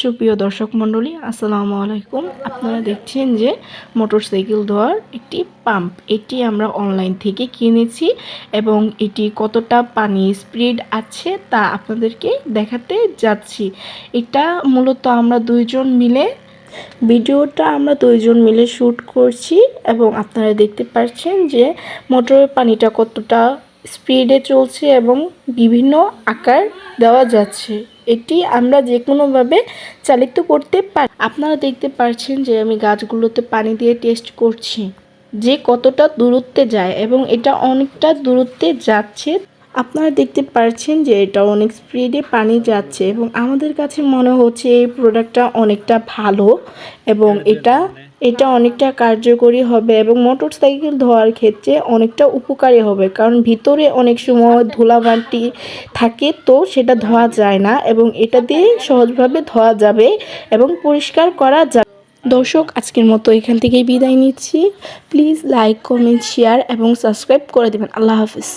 সুপ্রিয় দর্শক মণ্ডলী, আসসালামু আলাইকুম। আপনারা দেখছেন যে মোটরসাইকেল ধোয়ার একটি পাম্প। এটি আমরা অনলাইন থেকে কিনেছি এবং এটি কতটা পানি স্পিড আছে তা আপনাদেরকে দেখাতে যাচ্ছি। এটা মূলত আমরা ভিডিওটা আমরা দুইজন মিলে শ্যুট করছি এবং আপনারা দেখতে পাচ্ছেন যে মোটরের পানিটা কতটা স্পিডে চলছে এবং বিভিন্ন আকার দেওয়া যাচ্ছে। এটি আমরা যে কোনোভাবে চালিত করতে পারি। আপনারা দেখতে পাচ্ছেন যে আমি গাছগুলোতে পানি দিয়ে টেস্ট করছি যে কতটা দূরত্বে যায় এবং এটা অনেকটা দূরত্বে যাচ্ছে। আপনারা দেখতে পাচ্ছেন যে এটা অনেক স্পিডে পানি যাচ্ছে এবং আমাদের কাছে মনে হচ্ছে এই প্রোডাক্টটা অনেকটা ভালো এবং এটা অনেকটা কার্যকরী হবে এবং মোটরসাইকেল ধোয়ার ক্ষেত্রে অনেকটা উপকারী হবে, কারণ ভিতরে অনেক সময় ধুলাবালি থাকে, তো সেটা ধোয়া যায় না এবং এটা দিয়ে সহজভাবে ধোয়া যাবে এবং পরিষ্কার করা যাবে। দর্শক, আজকের মতো এখান থেকেই বিদায় নিচ্ছি। প্লিজ লাইক, কমেন্ট, শেয়ার এবং সাবস্ক্রাইব করে দেবেন। আল্লাহ হাফিজ।